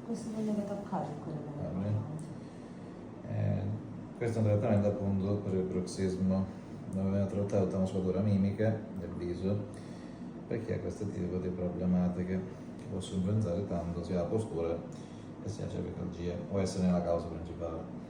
Questo è legato a caso, quello che Ah, abbiamo questo è un trattamento appunto per il bruxismo, dove viene trattata tutta la muscolatura mimica del viso per chi ha questo tipo di problematiche che possono influenzare tanto sia la postura che sia la cervicalgia o essere la causa principale.